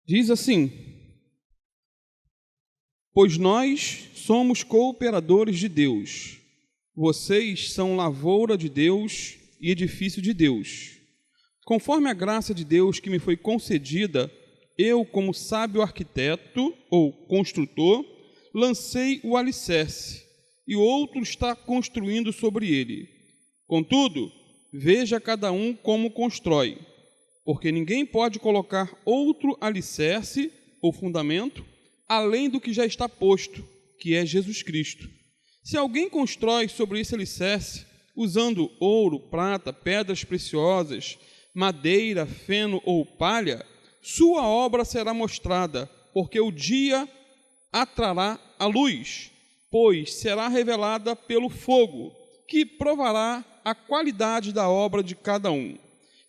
Diz assim: pois nós somos cooperadores de Deus, vocês são lavoura de Deus e edifício de Deus. Conforme a graça de Deus que me foi concedida, eu, como sábio arquiteto ou construtor, lancei o alicerce, e outro está construindo sobre ele. Contudo, veja cada um como constrói, porque ninguém pode colocar outro alicerce ou fundamento além do que já está posto, que é Jesus Cristo. Se alguém constrói sobre esse alicerce, usando ouro, prata, pedras preciosas, madeira, feno ou palha, sua obra será mostrada, porque o dia a trará a luz, pois será revelada pelo fogo, que provará a qualidade da obra de cada um.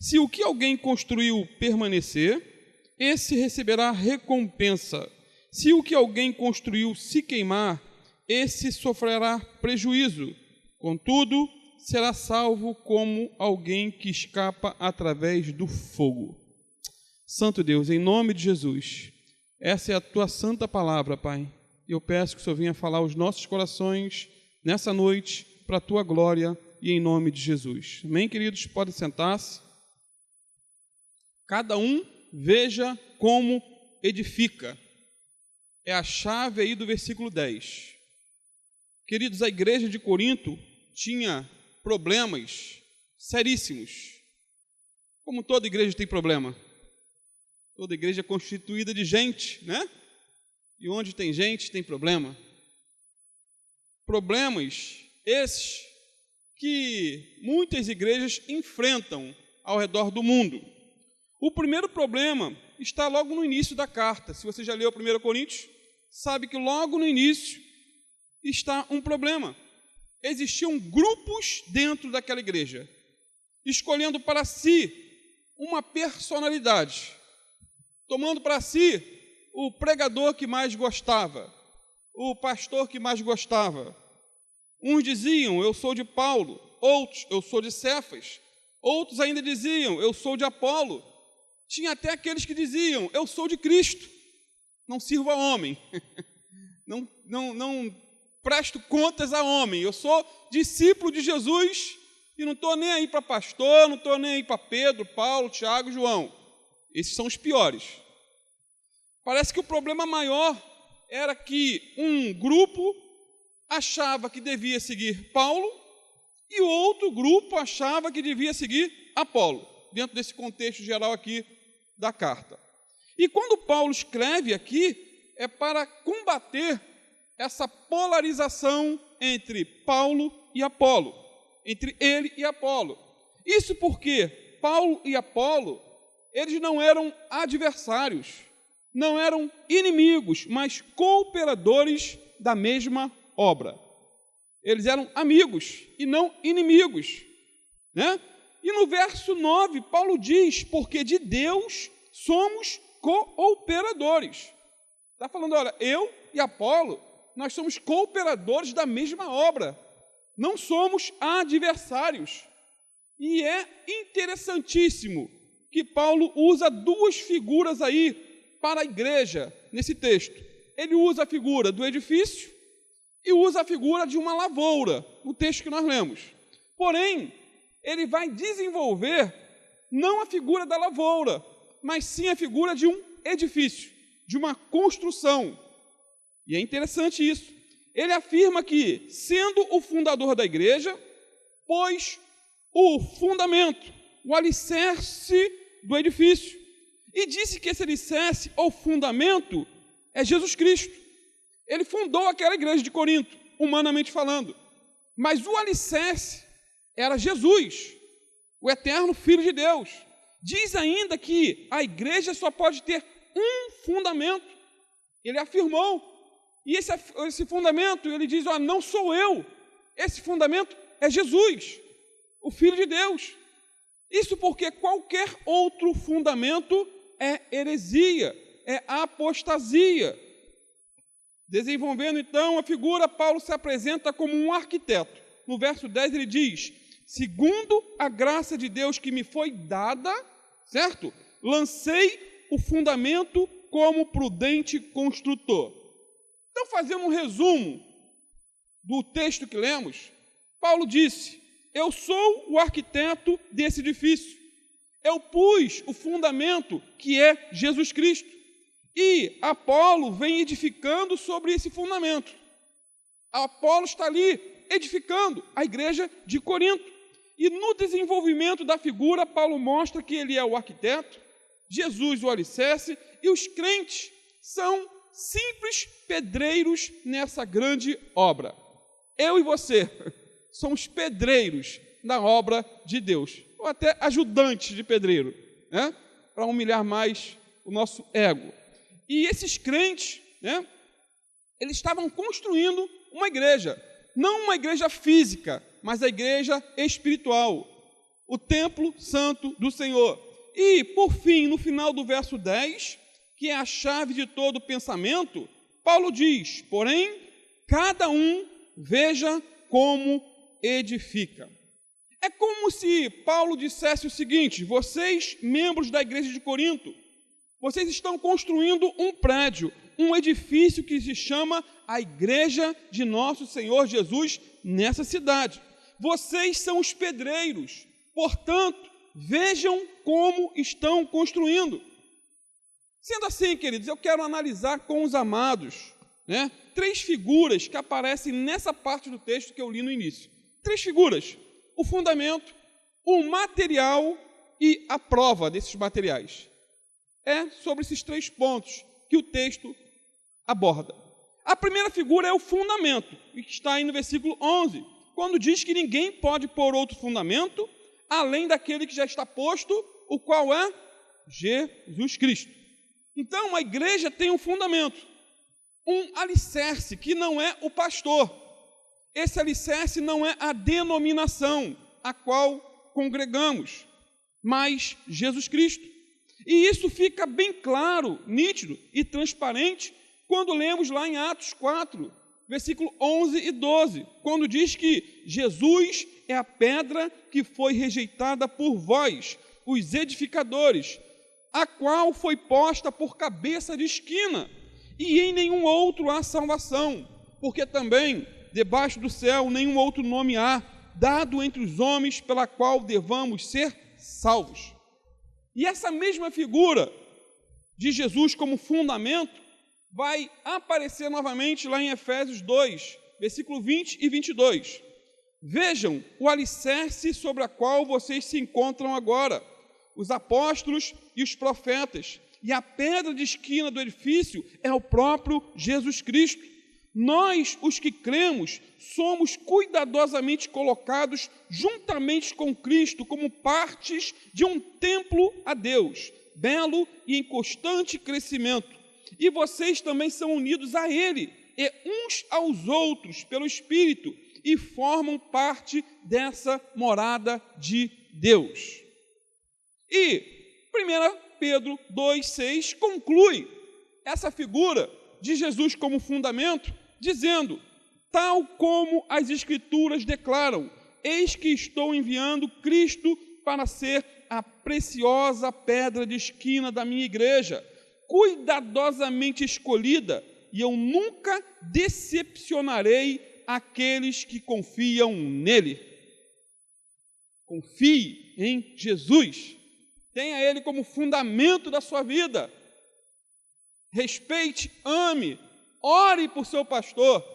Se o que alguém construiu permanecer, esse receberá recompensa. Se o que alguém construiu se queimar, esse sofrerá prejuízo. Contudo, será salvo como alguém que escapa através do fogo. Santo Deus, em nome de Jesus, essa é a tua santa palavra, Pai. Eu peço que o Senhor venha falar aos nossos corações nessa noite, para a tua glória e em nome de Jesus. Amém, queridos? Podem sentar-se. Cada um veja como edifica. É a chave aí do versículo 10. Queridos, a igreja de Corinto tinha problemas seríssimos. Como toda igreja tem problema. Toda igreja é constituída de gente, né? E onde tem gente, tem problema. Problemas esses que muitas igrejas enfrentam ao redor do mundo. O primeiro problema está logo no início da carta. Se você já leu 1 Coríntios, sabe que logo no início está um problema. Existiam grupos dentro daquela igreja, escolhendo para si uma personalidade, tomando para si o pregador que mais gostava, o pastor que mais gostava. Uns diziam, eu sou de Paulo, outros, eu sou de Cefas, outros ainda diziam, eu sou de Apolo. Tinha até aqueles que diziam, eu sou de Cristo, não sirvo a homem, não presto contas a homem, eu sou discípulo de Jesus e não estou nem aí para pastor, não estou nem aí para Pedro, Paulo, Tiago, João. Esses são os piores. Parece que o problema maior era que um grupo achava que devia seguir Paulo e o outro grupo achava que devia seguir Apolo, dentro desse contexto geral aqui da carta. E quando Paulo escreve aqui, é para combater essa polarização entre Paulo e Apolo, entre ele e Apolo. Isso porque Paulo e Apolo, eles não eram adversários, não eram inimigos, mas cooperadores da mesma obra. Eles eram amigos e não inimigos, né? E no verso 9, Paulo diz, porque de Deus somos cooperadores. Está falando, olha, eu e Apolo, nós somos cooperadores da mesma obra, não somos adversários. E é interessantíssimo que Paulo usa duas figuras aí para a igreja nesse texto. Ele usa a figura do edifício e usa a figura de uma lavoura, no texto que nós lemos. Porém, ele vai desenvolver não a figura da lavoura, mas sim a figura de um edifício, de uma construção. E é interessante isso. Ele afirma que, sendo o fundador da igreja, pôs o fundamento, o alicerce do edifício. E disse que esse alicerce, ou fundamento, é Jesus Cristo. Ele fundou aquela igreja de Corinto, humanamente falando. Mas o alicerce era Jesus, o eterno Filho de Deus. Diz ainda que a igreja só pode ter um fundamento. Ele afirmou. E esse fundamento, ele diz, não sou eu. Esse fundamento é Jesus, o Filho de Deus. Isso porque qualquer outro fundamento é heresia, é apostasia. Desenvolvendo então a figura, Paulo se apresenta como um arquiteto. No verso 10 ele diz, segundo a graça de Deus que me foi dada, certo? Lancei o fundamento como prudente construtor. Então, fazendo um resumo do texto que lemos, Paulo disse: eu sou o arquiteto desse edifício. Eu pus o fundamento, que é Jesus Cristo. E Apolo vem edificando sobre esse fundamento. Apolo está ali edificando a igreja de Corinto. E no desenvolvimento da figura, Paulo mostra que ele é o arquiteto, Jesus o alicerce, e os crentes são simples pedreiros nessa grande obra. Eu e você somos pedreiros na obra de Deus, ou até ajudantes de pedreiro, né? Para humilhar mais o nosso ego. E esses crentes, né, eles estavam construindo uma igreja, não uma igreja física, mas a igreja espiritual, o templo santo do Senhor. E, por fim, no final do verso 10, que é a chave de todo o pensamento, Paulo diz: porém, cada um veja como edifica. É como se Paulo dissesse o seguinte: vocês, membros da igreja de Corinto, vocês estão construindo um prédio, um edifício que se chama a Igreja de Nosso Senhor Jesus nessa cidade. Vocês são os pedreiros, portanto, vejam como estão construindo. Sendo assim, queridos, eu quero analisar com os amados, né, 3 figuras que aparecem nessa parte do texto que eu li no início. 3 figuras: o fundamento, o material e a prova desses materiais. É sobre esses 3 pontos que o texto aborda. A primeira figura é o fundamento, que está aí no versículo 11, quando diz que ninguém pode pôr outro fundamento além daquele que já está posto, o qual é Jesus Cristo. Então, a igreja tem um fundamento, um alicerce, que não é o pastor. Esse alicerce não é a denominação a qual congregamos, mas Jesus Cristo. E isso fica bem claro, nítido e transparente quando lemos lá em Atos 4, versículo 11 e 12, quando diz que Jesus é a pedra que foi rejeitada por vós, os edificadores, a qual foi posta por cabeça de esquina, e em nenhum outro há salvação, porque também debaixo do céu nenhum outro nome há, dado entre os homens pela qual devamos ser salvos. E essa mesma figura de Jesus como fundamento vai aparecer novamente lá em Efésios 2, versículo 20 e 22. Vejam o alicerce sobre a qual vocês se encontram agora, os apóstolos e os profetas, e a pedra de esquina do edifício é o próprio Jesus Cristo. Nós, os que cremos, somos cuidadosamente colocados juntamente com Cristo como partes de um templo a Deus, belo e em constante crescimento. E vocês também são unidos a Ele e uns aos outros pelo Espírito e formam parte dessa morada de Deus. E 1 Pedro 2,6 conclui essa figura de Jesus como fundamento, dizendo: tal como as Escrituras declaram, eis que estou enviando Cristo para ser a preciosa pedra de esquina da minha igreja, cuidadosamente escolhida, e eu nunca decepcionarei aqueles que confiam nele. Confie em Jesus, tenha Ele como fundamento da sua vida, respeite, ame, ore por seu pastor,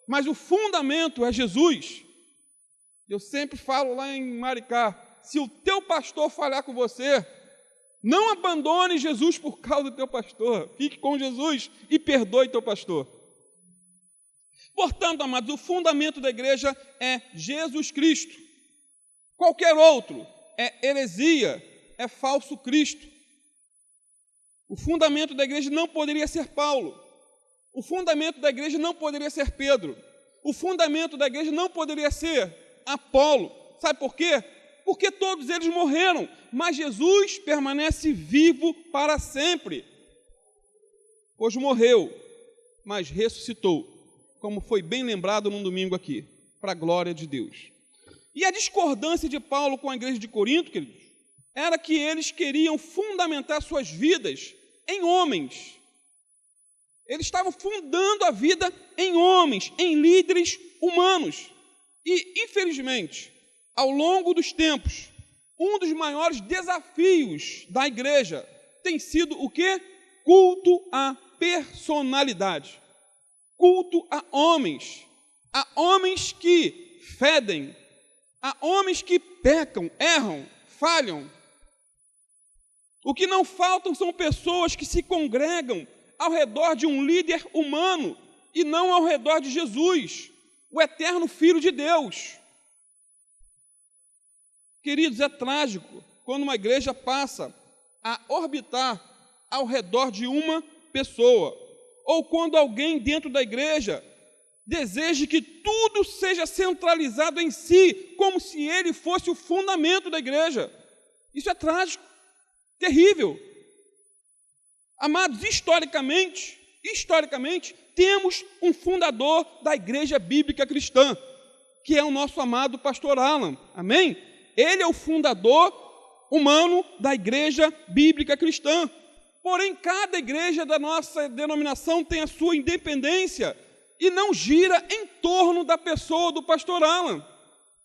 mas o fundamento é Jesus. Eu sempre falo lá em Maricá: se o teu pastor falhar com você, não abandone Jesus por causa do teu pastor, fique com Jesus e perdoe teu pastor. Portanto, amados, o fundamento da igreja é Jesus Cristo. Qualquer outro é heresia, é falso Cristo. O fundamento da igreja não poderia ser Paulo. O fundamento da igreja não poderia ser Pedro. O fundamento da igreja não poderia ser Apolo. Sabe por quê? Porque todos eles morreram, mas Jesus permanece vivo para sempre. Hoje morreu, mas ressuscitou, como foi bem lembrado num domingo aqui, para a glória de Deus. E a discordância de Paulo com a igreja de Corinto, queridos, era que eles queriam fundamentar suas vidas em homens, Eles estavam fundando a vida em homens, em líderes humanos. E, infelizmente, ao longo dos tempos, um dos maiores desafios da igreja tem sido o quê? Culto à personalidade. Culto a homens que fedem, a homens que pecam, erram, falham. O que não faltam são pessoas que se congregam ao redor de um líder humano e não ao redor de Jesus, o eterno Filho de Deus. Queridos, é trágico quando uma igreja passa a orbitar ao redor de uma pessoa, ou quando alguém dentro da igreja deseja que tudo seja centralizado em si, como se ele fosse o fundamento da igreja. Isso é trágico, terrível. Amados, historicamente, temos um fundador da igreja bíblica cristã, que é o nosso amado pastor Alan, amém? Ele é o fundador humano da igreja bíblica cristã. Porém, cada igreja da nossa denominação tem a sua independência e não gira em torno da pessoa do pastor Alan.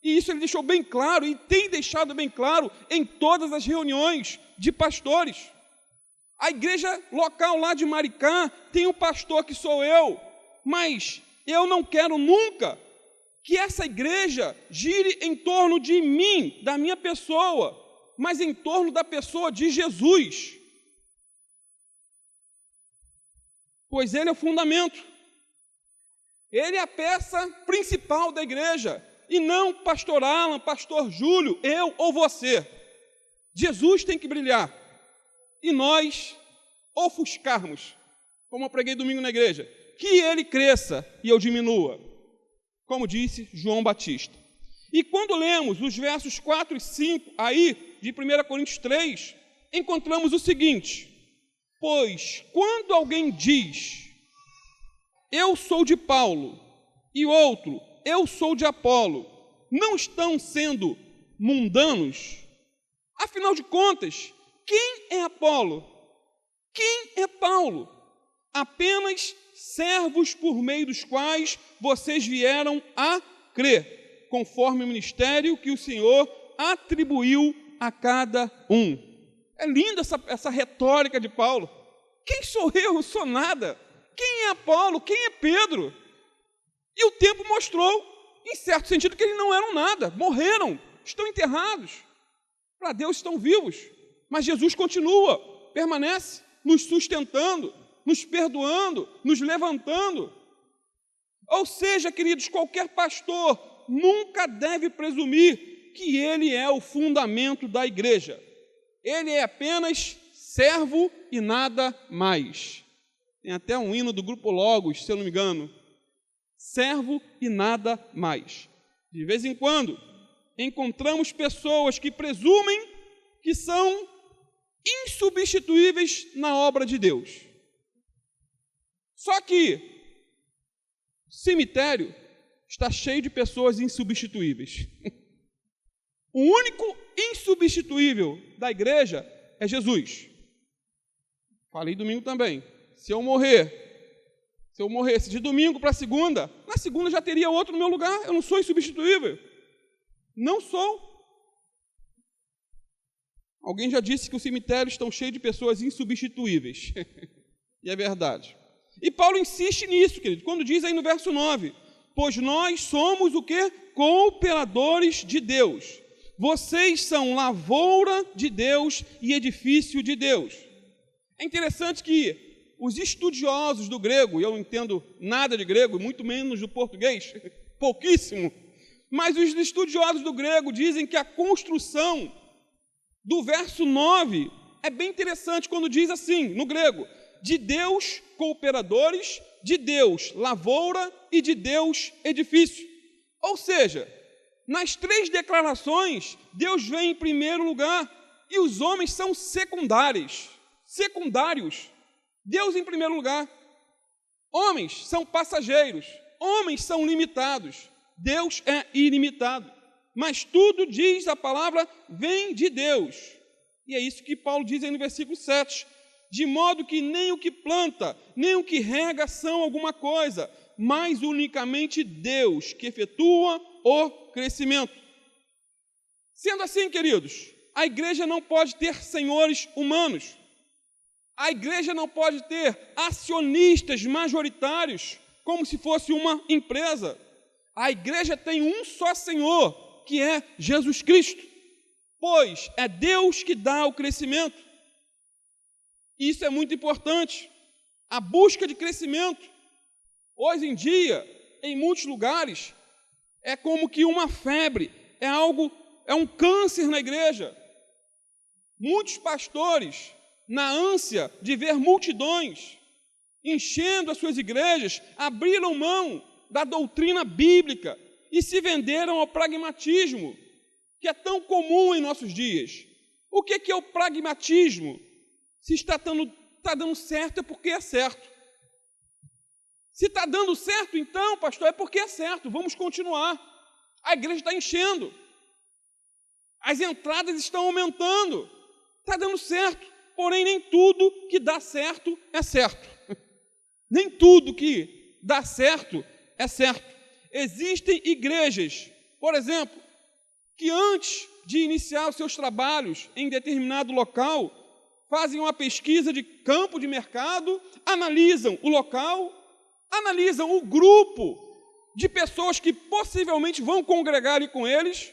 E isso ele deixou bem claro e tem deixado bem claro em todas as reuniões de pastores. A igreja local lá de Maricá tem um pastor que sou eu, mas eu não quero nunca que essa igreja gire em torno de mim, da minha pessoa, mas em torno da pessoa de Jesus. Pois ele é o fundamento. Ele é a peça principal da igreja, e não pastor Alan, pastor Júlio, eu ou você. Jesus tem que brilhar, e nós ofuscarmos, como eu preguei domingo na igreja, que ele cresça e eu diminua, como disse João Batista. E quando lemos os versos 4 e 5, aí, de 1 Coríntios 3, encontramos o seguinte: pois quando alguém diz, eu sou de Paulo, e outro, eu sou de Apolo, não estão sendo mundanos? Afinal de contas, quem é Apolo? Quem é Paulo? Apenas servos por meio dos quais vocês vieram a crer, conforme o ministério que o Senhor atribuiu a cada um. É linda essa retórica de Paulo. Quem sou eu? Eu sou nada. Quem é Apolo? Quem é Pedro? E o tempo mostrou, em certo sentido, que eles não eram nada, morreram, estão enterrados. Para Deus estão vivos, mas Jesus continua, permanece, nos sustentando, nos perdoando, nos levantando. Ou seja, queridos, qualquer pastor nunca deve presumir que ele é o fundamento da igreja. Ele é apenas servo e nada mais. Tem até um hino do Grupo Logos, se eu não me engano. Servo e nada mais. De vez em quando, encontramos pessoas que presumem que são insubstituíveis na obra de Deus. Só que o cemitério está cheio de pessoas insubstituíveis. O único insubstituível da igreja é Jesus. Falei domingo também. Se eu morresse de domingo para segunda, na segunda já teria outro no meu lugar. Eu não sou insubstituível. Não sou. Alguém já disse que os cemitérios estão cheios de pessoas insubstituíveis. E é verdade. E Paulo insiste nisso, querido, quando diz aí no verso 9, pois nós somos o quê? Cooperadores de Deus. Vocês são lavoura de Deus e edifício de Deus. É interessante que os estudiosos do grego, e eu não entendo nada de grego, muito menos do português, pouquíssimo, mas os estudiosos do grego dizem que a construção do verso 9 é bem interessante quando diz assim, no grego, de Deus cooperadores, de Deus lavoura e de Deus edifício. Ou seja, nas três declarações, Deus vem em primeiro lugar e os homens são secundários. Deus em primeiro lugar. Homens são passageiros, homens são limitados, Deus é ilimitado. Mas tudo, diz a palavra, vem de Deus. E é isso que Paulo diz aí no versículo 7. de modo que nem o que planta, nem o que rega são alguma coisa, mas unicamente Deus que efetua o crescimento. Sendo assim, queridos, a igreja não pode ter senhores humanos. A igreja não pode ter acionistas majoritários, como se fosse uma empresa. A igreja tem um só Senhor, que é Jesus Cristo, pois é Deus que dá o crescimento. Isso é muito importante. A busca de crescimento, hoje em dia, em muitos lugares, é como que uma febre, é um câncer na igreja. Muitos pastores, na ânsia de ver multidões enchendo as suas igrejas, abriram mão da doutrina bíblica e se venderam ao pragmatismo, que é tão comum em nossos dias. O que é o pragmatismo? Se está dando certo, é porque é certo. Se está dando certo, então, pastor, é porque é certo, vamos continuar. A igreja está enchendo. As entradas estão aumentando. Está dando certo. Porém, nem tudo que dá certo é certo. Nem tudo que dá certo é certo. Existem igrejas, por exemplo, que antes de iniciar os seus trabalhos em determinado local, fazem uma pesquisa de campo de mercado, analisam o local, analisam o grupo de pessoas que possivelmente vão congregar ali com eles.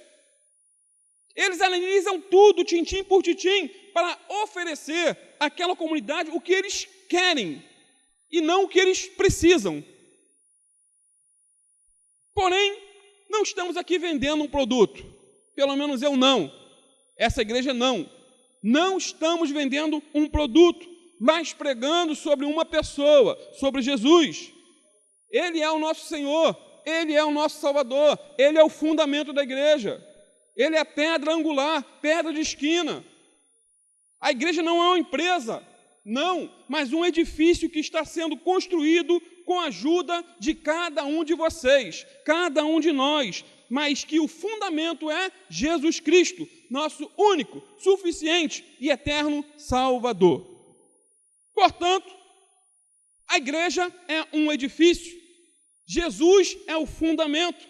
Eles analisam tudo, tintim por tintim, para oferecer àquela comunidade o que eles querem e não o que eles precisam. Porém, não estamos aqui vendendo um produto. Pelo menos eu não. Essa igreja não. Não estamos vendendo um produto, mas pregando sobre uma pessoa, sobre Jesus. Ele é o nosso Senhor, Ele é o nosso Salvador, Ele é o fundamento da igreja. Ele é a pedra angular, pedra de esquina. A igreja não é uma empresa, não, mas um edifício que está sendo construído com a ajuda de cada um de vocês, cada um de nós, mas que o fundamento é Jesus Cristo, nosso único, suficiente e eterno Salvador. Portanto, a igreja é um edifício, Jesus é o fundamento,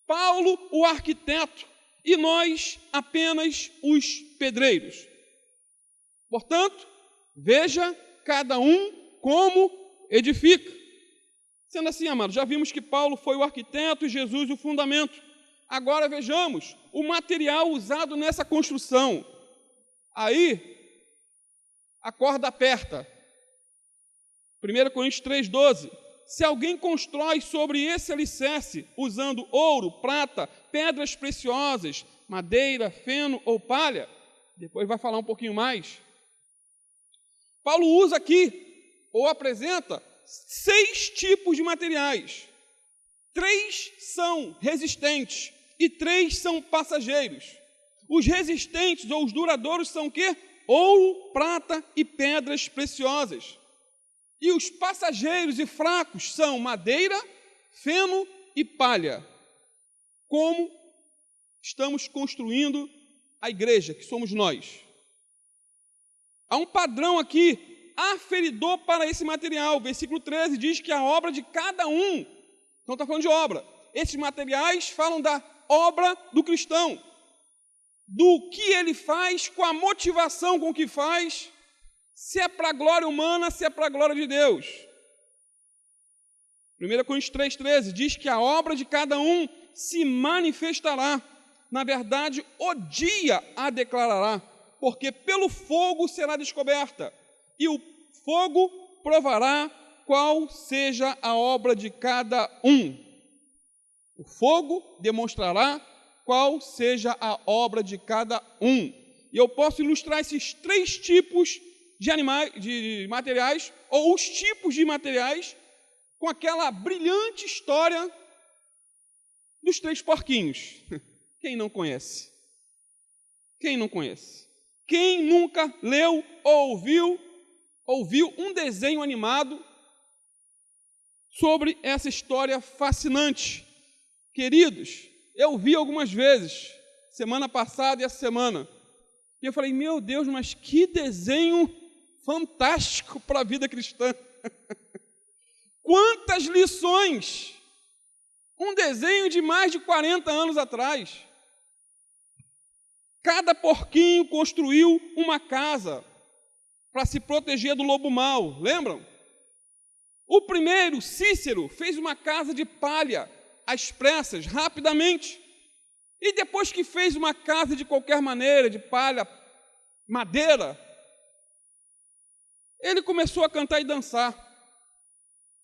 Paulo o arquiteto, e nós apenas os pedreiros. Portanto, veja cada um como edifica. Sendo assim, amados, já vimos que Paulo foi o arquiteto e Jesus o fundamento. Agora vejamos o material usado nessa construção. Aí, a corda aperta. 1 Coríntios 3,12. Se alguém constrói sobre esse alicerce, usando ouro, prata, pedras preciosas, madeira, feno ou palha, depois vai falar um pouquinho mais. Paulo usa aqui, ou apresenta, 6 tipos de materiais. 3 são resistentes e 3 são passageiros. Os resistentes ou os duradouros são o quê? Ouro, prata e pedras preciosas. E os passageiros e fracos são madeira, feno e palha. Como estamos construindo a igreja, que somos nós. Há um padrão aqui, aferidor para esse material. Versículo 13 diz que a obra de cada um, não está falando de obra, esses materiais falam da obra do cristão, do que ele faz, com a motivação com que faz, se é para a glória humana, se é para a glória de Deus. 1 Coríntios 3,13 diz que a obra de cada um se manifestará. Na verdade, o dia a declarará, porque pelo fogo será descoberta, e o fogo provará qual seja a obra de cada um. O fogo demonstrará qual seja a obra de cada um. E eu posso ilustrar esses 3 tipos de materiais, ou os tipos de materiais, com aquela brilhante história dos 3 porquinhos. Quem não conhece? Quem não conhece? Quem nunca leu ou ouviu um desenho animado sobre essa história fascinante? Queridos, eu vi algumas vezes, semana passada e essa semana, e eu falei, meu Deus, mas que desenho fantástico para a vida cristã. Quantas lições! Um desenho de mais de 40 anos atrás. Cada porquinho construiu uma casa para se proteger do lobo mau, lembram? O primeiro, Cícero, fez uma casa de palha, às pressas, rapidamente. E depois que fez uma casa de qualquer maneira, de palha, madeira, ele começou a cantar e dançar.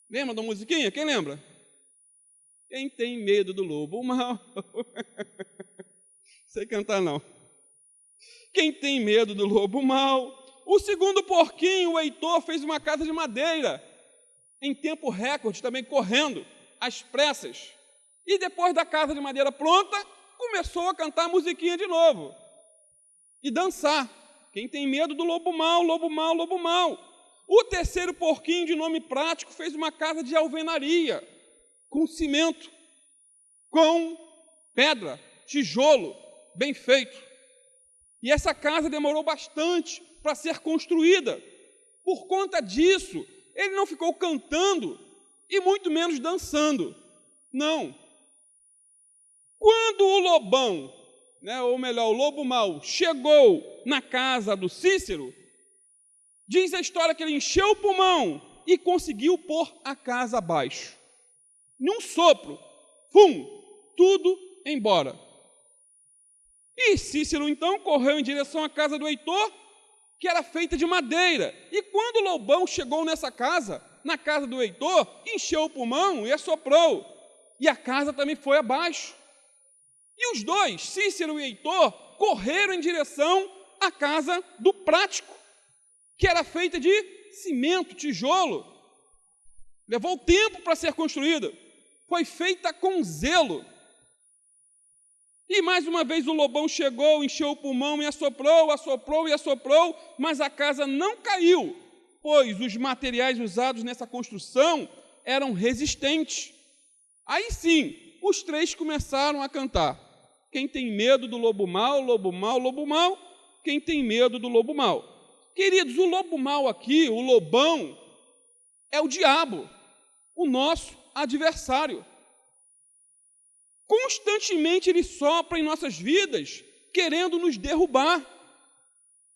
Lembra da musiquinha? Quem lembra? Quem tem medo do lobo mau? Sei cantar não. Quem tem medo do lobo mau? O segundo porquinho, o Heitor, fez uma casa de madeira, em tempo recorde, também correndo, às pressas. E depois da casa de madeira pronta, começou a cantar a musiquinha de novo. E dançar. Quem tem medo do lobo mau, lobo mau, lobo mau. O terceiro porquinho, de nome prático, fez uma casa de alvenaria, com cimento, com pedra, tijolo, bem feito. E essa casa demorou bastante para ser construída. Por conta disso, ele não ficou cantando e muito menos dançando. Não. Quando o lobão, ou melhor, o lobo mau, chegou na casa do Cícero, diz a história que ele encheu o pulmão e conseguiu pôr a casa abaixo. Num sopro, tudo embora. E Cícero, então, correu em direção à casa do Heitor, que era feita de madeira. E quando o lobão chegou nessa casa, na casa do Heitor, encheu o pulmão e assoprou. E a casa também foi abaixo. E os dois, Cícero e Heitor, correram em direção à casa do prático, que era feita de cimento, tijolo. Levou tempo para ser construída. Foi feita com zelo. E mais uma vez o lobão chegou, encheu o pulmão e assoprou, assoprou e assoprou, mas a casa não caiu, pois os materiais usados nessa construção eram resistentes. Aí sim, os três começaram a cantar. Quem tem medo do lobo mau, lobo mau, lobo mau? Quem tem medo do lobo mau? Queridos, o lobo mau aqui, o lobão, é o diabo, o nosso adversário. Constantemente ele sopra em nossas vidas, querendo nos derrubar,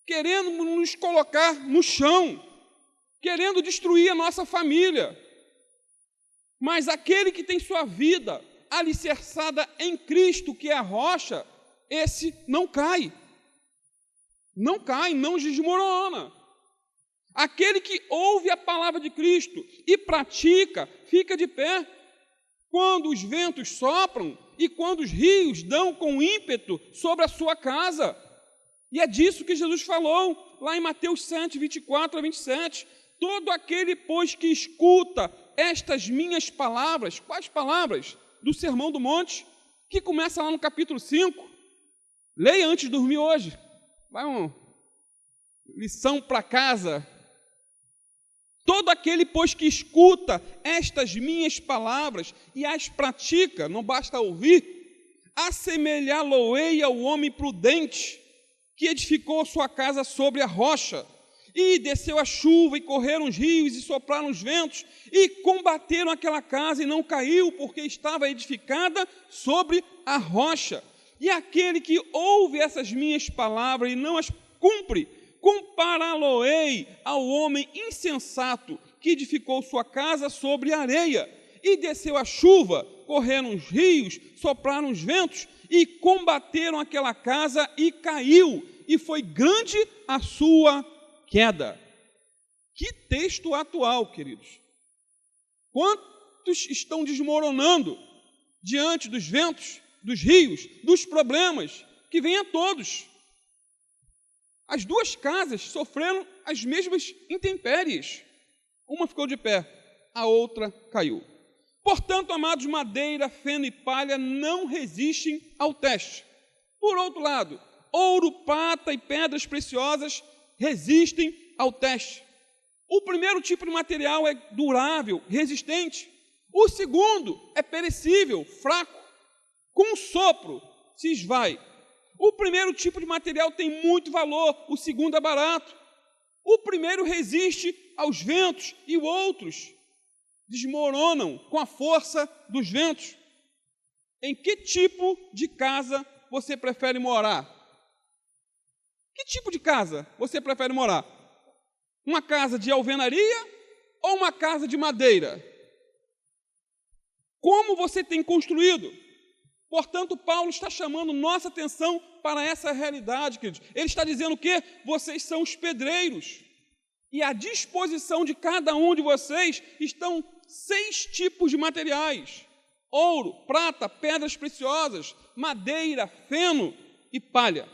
querendo nos colocar no chão, querendo destruir a nossa família. Mas aquele que tem sua vida alicerçada em Cristo, que é a rocha, esse não cai. Não cai, não desmorona. Aquele que ouve a palavra de Cristo e pratica, fica de pé. Quando os ventos sopram e quando os rios dão com ímpeto sobre a sua casa. E é disso que Jesus falou, lá em Mateus 7, 24 a 27. Todo aquele, pois, que escuta estas minhas palavras, quais palavras? Do Sermão do Monte, que começa lá no capítulo 5. Leia antes de dormir hoje. Vai uma lição para casa. Todo aquele, pois, que escuta estas minhas palavras e as pratica, não basta ouvir, assemelhá-lo-ei ao homem prudente, que edificou sua casa sobre a rocha, e desceu a chuva, e correram os rios, e sopraram os ventos, e combateram aquela casa, e não caiu, porque estava edificada sobre a rocha. E aquele que ouve essas minhas palavras e não as cumpre, compará-lo-ei ao homem insensato que edificou sua casa sobre a areia, e desceu a chuva, correram os rios, sopraram os ventos, e combateram aquela casa, e caiu, e foi grande a sua queda. Que texto atual, queridos! Quantos estão desmoronando diante dos ventos, dos rios, dos problemas que vêm a todos? As duas casas sofreram as mesmas intempéries. Uma ficou de pé, a outra caiu. Portanto, amados, madeira, feno e palha não resistem ao teste. Por outro lado, ouro, prata e pedras preciosas resistem ao teste. O primeiro tipo de material é durável, resistente. O segundo é perecível, fraco. Com um sopro se esvai. O primeiro tipo de material tem muito valor, o segundo é barato. O primeiro resiste aos ventos e outros desmoronam com a força dos ventos. Em que tipo de casa você prefere morar? Que tipo de casa você prefere morar? Uma casa de alvenaria ou uma casa de madeira? Como você tem construído? Portanto, Paulo está chamando nossa atenção para essa realidade, queridos. Ele está dizendo que vocês são os pedreiros. E à disposição de cada um de vocês estão 6 tipos de materiais: ouro, prata, pedras preciosas, madeira, feno e palha.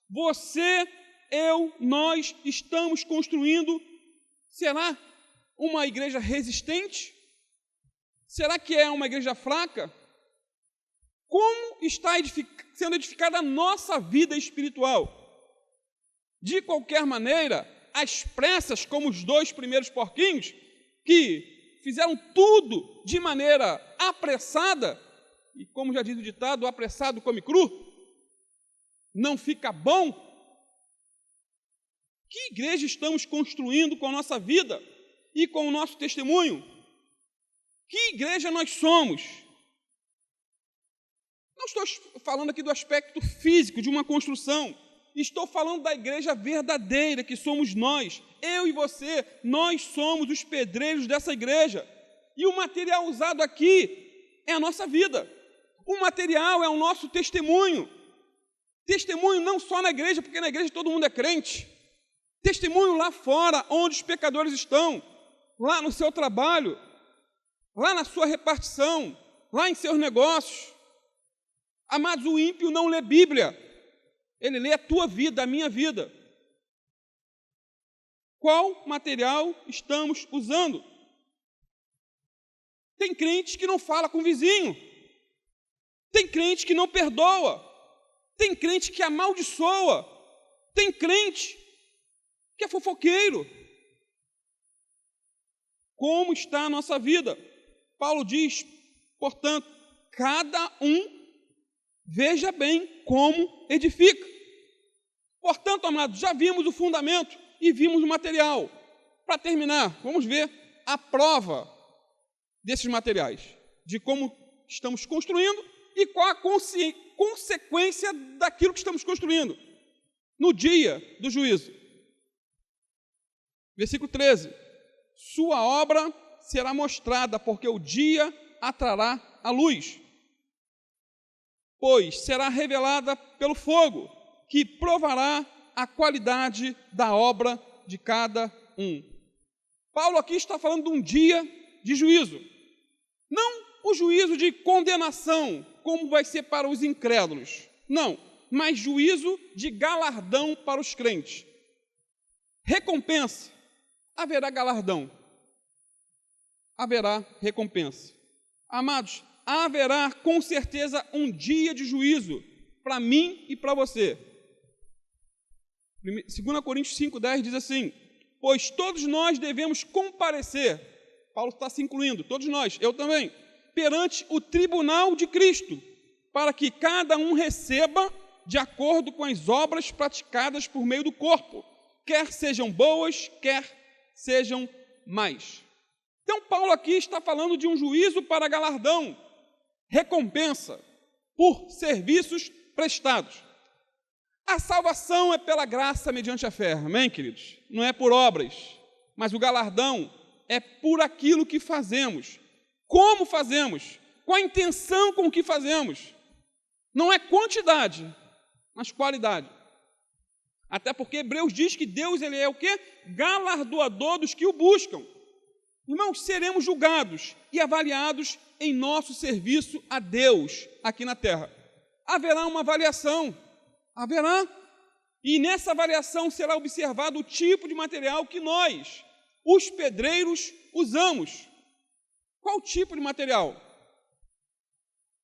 Você, eu, nós estamos construindo, será uma igreja resistente? Será que é uma igreja fraca? Como está sendo edificada a nossa vida espiritual? De qualquer maneira, às pressas, como os 2 primeiros porquinhos, que fizeram tudo de maneira apressada, e como já diz o ditado, o apressado come cru, não fica bom. Que igreja estamos construindo com a nossa vida e com o nosso testemunho? Que igreja nós somos? Não estou falando aqui do aspecto físico de uma construção, estou falando da igreja verdadeira, que somos nós, eu e você. Nós somos os pedreiros dessa igreja, e o material usado aqui é a nossa vida, o material é o nosso testemunho. Testemunho não só na igreja, porque na igreja todo mundo é crente, testemunho lá fora, onde os pecadores estão, lá no seu trabalho, lá na sua repartição, lá em seus negócios. Amados, o ímpio não lê Bíblia, ele lê a tua vida, a minha vida. Qual material estamos usando? Tem crente que não fala com o vizinho, tem crente que não perdoa, tem crente que amaldiçoa, tem crente que é fofoqueiro. Como está a nossa vida? Paulo diz, portanto, cada um veja bem como edifica. Portanto, amados, já vimos o fundamento e vimos o material. Para terminar, vamos ver a prova desses materiais, de como estamos construindo e qual a consequência daquilo que estamos construindo no dia do juízo. Versículo 13: sua obra será mostrada, porque o dia a trará a luz, pois será revelada pelo fogo, que provará a qualidade da obra de cada um. Paulo aqui está falando de um dia de juízo, não o juízo de condenação, como vai ser para os incrédulos, não, mas juízo de galardão para os crentes. Recompensa, haverá galardão, haverá recompensa. Amados, haverá com certeza um dia de juízo para mim e para você. 2 Coríntios 5,10 diz assim: pois todos nós devemos comparecer, Paulo está se incluindo, todos nós, eu também, perante o tribunal de Cristo, para que cada um receba de acordo com as obras praticadas por meio do corpo, quer sejam boas, quer sejam más. Então Paulo aqui está falando de um juízo para galardão, recompensa por serviços prestados. A salvação é pela graça mediante a fé, amém, queridos? Não é por obras, mas o galardão é por aquilo que fazemos. Como fazemos? Qual a intenção com o que fazemos? Não é quantidade, mas qualidade. Até porque Hebreus diz que Deus, ele é o quê? Galardoador dos que o buscam. Irmãos, seremos julgados e avaliados em nosso serviço a Deus aqui na terra. Haverá uma avaliação, haverá. E nessa avaliação será observado o tipo de material que nós, os pedreiros, usamos. Qual tipo de material?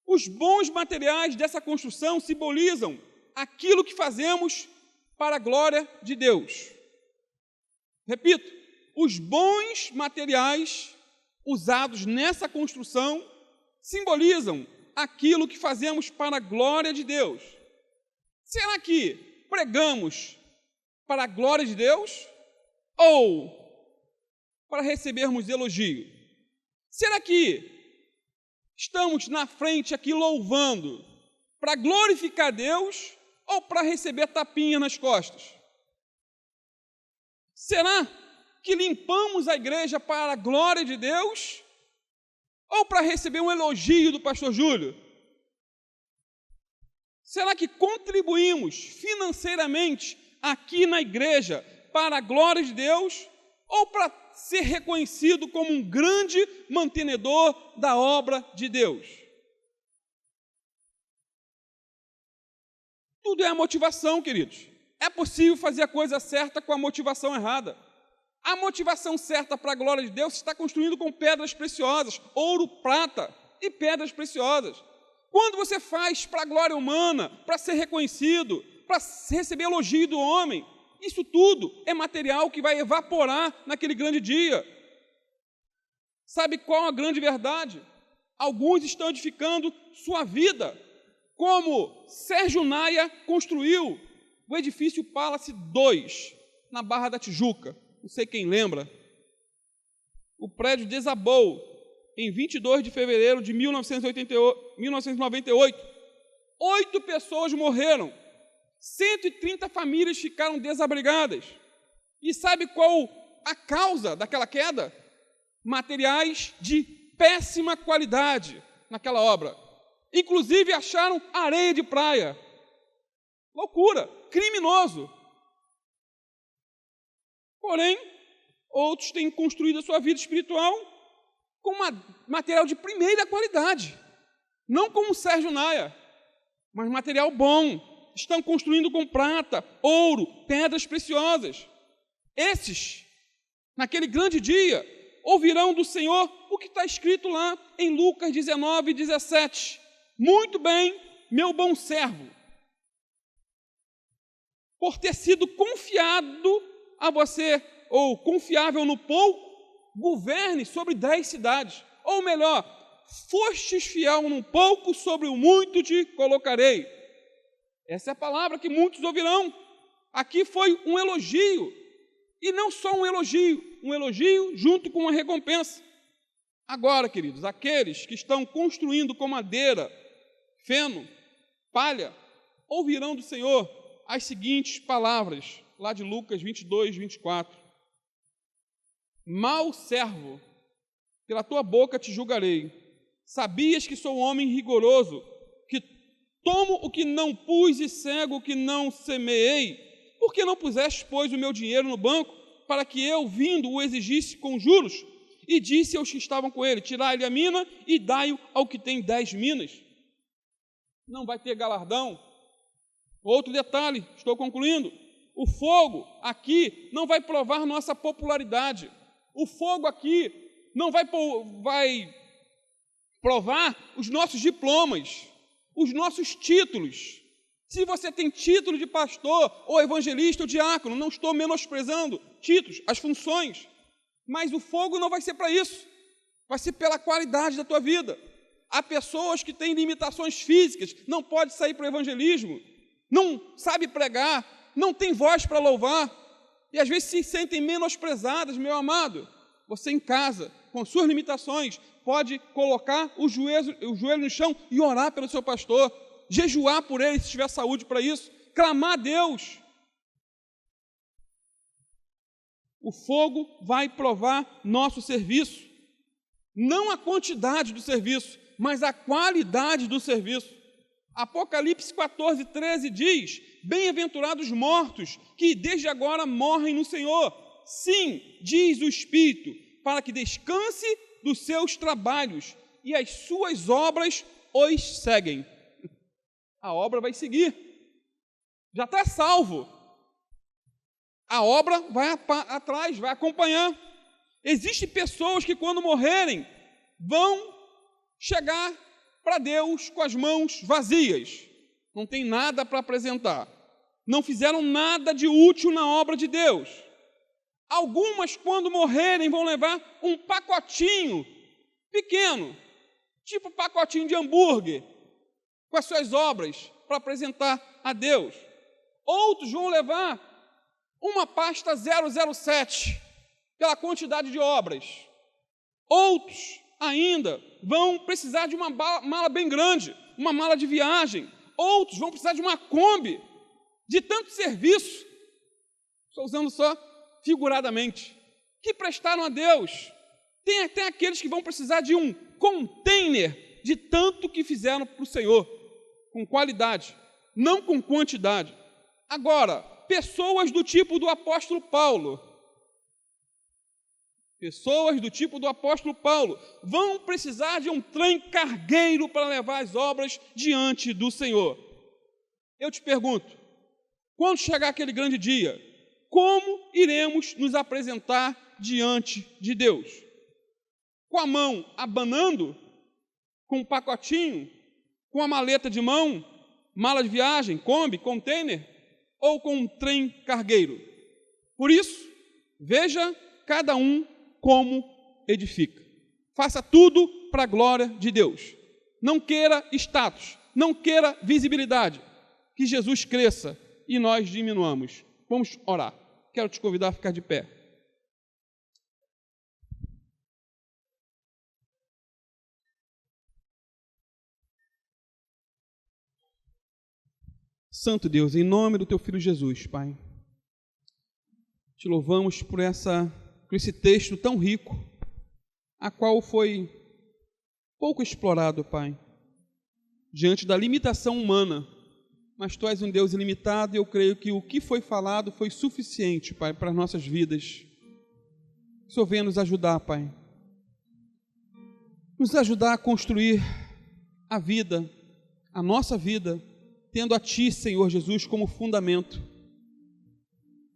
Os bons materiais dessa construção simbolizam aquilo que fazemos para a glória de Deus. Repito, os bons materiais usados nessa construção simbolizam aquilo que fazemos para a glória de Deus. Será que pregamos para a glória de Deus? ou para recebermos elogio? Será que estamos na frente aqui louvando para glorificar Deus ou para receber tapinha nas costas? Será que limpamos a igreja para a glória de Deus ou para receber um elogio do pastor Júlio? Será que contribuímos financeiramente aqui na igreja para a glória de Deus ou para ser reconhecido como um grande mantenedor da obra de Deus? Tudo é a motivação, queridos. É possível fazer a coisa certa com a motivação errada. A motivação certa para a glória de Deus está construindo com pedras preciosas, ouro, prata e pedras preciosas. Quando você faz para a glória humana, para ser reconhecido, para receber elogio do homem, isso tudo é material que vai evaporar naquele grande dia. Sabe qual a grande verdade? Alguns estão edificando sua vida, como Sérgio Naia construiu o edifício Palace 2, na Barra da Tijuca. Não sei quem lembra. O prédio desabou em 22 de fevereiro de 1998. 8 pessoas morreram. 130 famílias ficaram desabrigadas. E sabe qual a causa daquela queda? Materiais de péssima qualidade naquela obra. Inclusive acharam areia de praia. Loucura, criminoso. Porém, outros têm construído a sua vida espiritual com material de primeira qualidade. Não como o Sérgio Naia, mas material bom. Estão construindo com prata, ouro, pedras preciosas. Esses, naquele grande dia, ouvirão do Senhor o que está escrito lá em Lucas 19, 17. Muito bem, meu bom servo, por ter sido confiado a você, ou confiável no pouco, governe sobre 10 cidades. Ou melhor, fostes fiel no pouco, sobre o muito te colocarei. Essa é a palavra que muitos ouvirão. Aqui foi um elogio, e não só um elogio junto com uma recompensa. Agora, queridos, aqueles que estão construindo com madeira, feno, palha, ouvirão do Senhor as seguintes palavras, lá de Lucas 22, 24. Mau servo, pela tua boca te julgarei. Sabias que sou homem rigoroso, que tomo o que não pus e cego o que não semeei? Por que não puseste, pois, o meu dinheiro no banco, para que eu, vindo, o exigisse com juros? E disse aos que estavam com ele, tirai-lhe a mina e dai-o ao que tem 10 minas. Não vai ter galardão. Outro detalhe, estou concluindo. O fogo aqui não vai provar nossa popularidade. O fogo aqui não vai provar os nossos diplomas, os nossos títulos. Se você tem título de pastor, ou evangelista, ou diácono, não estou menosprezando títulos, as funções, mas o fogo não vai ser para isso, vai ser pela qualidade da tua vida. Há pessoas que têm limitações físicas, não pode sair para o evangelismo, não sabe pregar, não tem voz para louvar, e às vezes se sentem menosprezadas, meu amado. Você em casa, com suas limitações, pode colocar o joelho no chão e orar pelo seu pastor, jejuar por ele, se tiver saúde para isso, clamar a Deus. O fogo vai provar nosso serviço, não a quantidade do serviço, mas a qualidade do serviço. Apocalipse 14, 13 diz, bem-aventurados mortos, que desde agora morrem no Senhor. Sim, diz o Espírito, para que descanse dos seus trabalhos, e as suas obras os seguem. A obra vai seguir. Já está salvo. A obra vai atrás, vai acompanhar. Existem pessoas que quando morrerem, vão chegar para Deus com as mãos vazias. Não tem nada para apresentar. Não fizeram nada de útil na obra de Deus. Algumas, quando morrerem, vão levar um pacotinho pequeno, tipo pacotinho de hambúrguer, com as suas obras, para apresentar a Deus. Outros vão levar uma pasta 007 pela quantidade de obras. Outros ainda vão precisar de uma mala bem grande, uma mala de viagem. Outros vão precisar de uma Kombi, de tanto serviço. Estou usando só figuradamente. Que prestaram a Deus. Tem até aqueles que vão precisar de um container de tanto que fizeram para o Senhor, com qualidade, não com quantidade. Agora, pessoas do tipo do apóstolo Paulo, vão precisar de um trem cargueiro para levar as obras diante do Senhor. Eu te pergunto, quando chegar aquele grande dia, como iremos nos apresentar diante de Deus? Com a mão abanando? Com um pacotinho? Com a maleta de mão? Mala de viagem? Kombi? Container? Ou com um trem cargueiro? Por isso, veja cada um como edifica. Faça tudo para a glória de Deus. Não queira status, não queira visibilidade. Que Jesus cresça e nós diminuamos. Vamos orar. Quero te convidar a ficar de pé. Santo Deus, em nome do Teu Filho Jesus, Pai, te louvamos por esse texto tão rico, a qual foi pouco explorado, Pai, diante da limitação humana, mas Tu és um Deus ilimitado e eu creio que o que foi falado foi suficiente, Pai, para as nossas vidas. Que o Senhor venha nos ajudar, Pai, nos ajudar a construir a vida, a nossa vida, tendo a Ti, Senhor Jesus, como fundamento,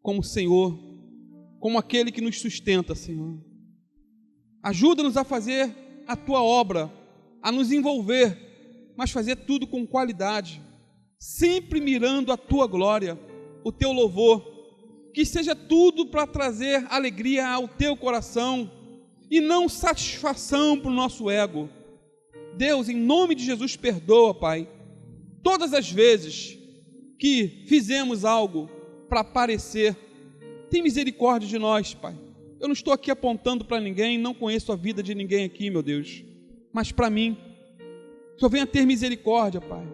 como Senhor, como aquele que nos sustenta, Senhor. Ajuda-nos a fazer a Tua obra, a nos envolver, mas fazer tudo com qualidade, sempre mirando a Tua glória, o Teu louvor, que seja tudo para trazer alegria ao Teu coração e não satisfação para o nosso ego. Deus, em nome de Jesus, perdoa, Pai, todas as vezes que fizemos algo para aparecer. Tem misericórdia de nós, Pai. Eu não estou aqui apontando para ninguém, não conheço a vida de ninguém aqui, meu Deus, mas para mim. O Senhor venha ter misericórdia, Pai.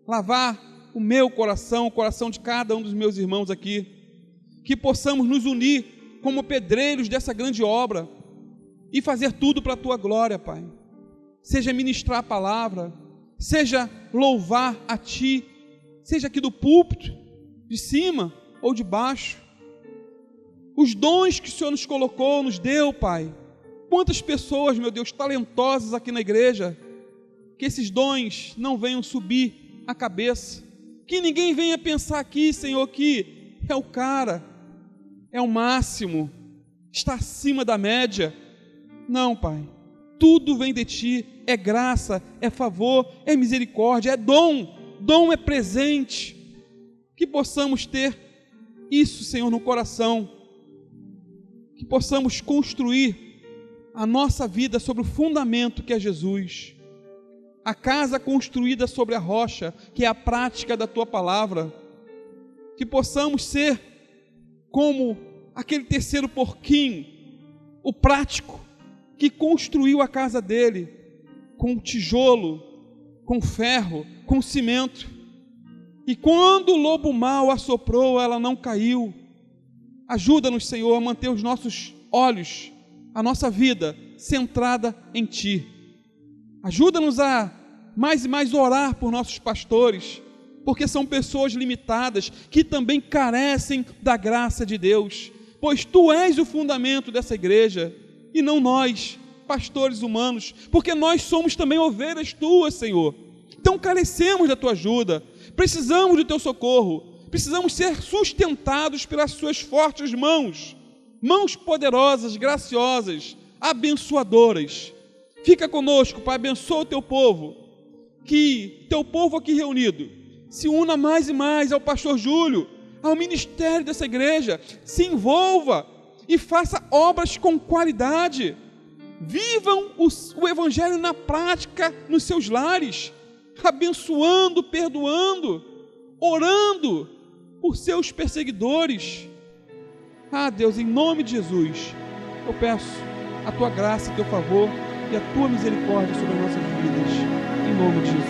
Lavar o meu coração, o coração de cada um dos meus irmãos aqui. Que possamos nos unir como pedreiros dessa grande obra e fazer tudo para a Tua glória, Pai. Seja ministrar a palavra, seja louvar a Ti, seja aqui do púlpito, de cima ou de baixo. Os dons que o Senhor nos colocou, nos deu, Pai. Quantas pessoas, meu Deus, talentosas aqui na igreja, que esses dons não venham subir a cabeça, que ninguém venha pensar aqui, Senhor, que é o cara, é o máximo, está acima da média. Não, Pai, tudo vem de Ti, é graça, é favor, é misericórdia, é dom é presente. Que possamos ter isso, Senhor, no coração, que possamos construir a nossa vida sobre o fundamento que é Jesus, a casa construída sobre a rocha, que é a prática da Tua palavra, que possamos ser como aquele terceiro porquinho, o prático, que construiu a casa dele, com tijolo, com ferro, com cimento, e quando o lobo mau assoprou, ela não caiu. Ajuda-nos, Senhor, a manter os nossos olhos, a nossa vida centrada em Ti. Ajuda-nos a mais e mais orar por nossos pastores, porque são pessoas limitadas, que também carecem da graça de Deus, pois Tu és o fundamento dessa igreja, e não nós, pastores humanos, porque nós somos também ovelhas Tuas, Senhor. Então carecemos da Tua ajuda, precisamos do Teu socorro, precisamos ser sustentados pelas Suas fortes mãos poderosas, graciosas, abençoadoras. Fica conosco, Pai, abençoa o Teu povo, que Teu povo aqui reunido se una mais e mais ao pastor Júlio, ao ministério dessa igreja, se envolva e faça obras com qualidade, vivam o evangelho na prática nos seus lares, abençoando, perdoando, orando por seus perseguidores, Ah, Deus, em nome de Jesus, eu peço a tua graça, o teu favor e a tua misericórdia sobre as nossas vidas, em nome de Jesus.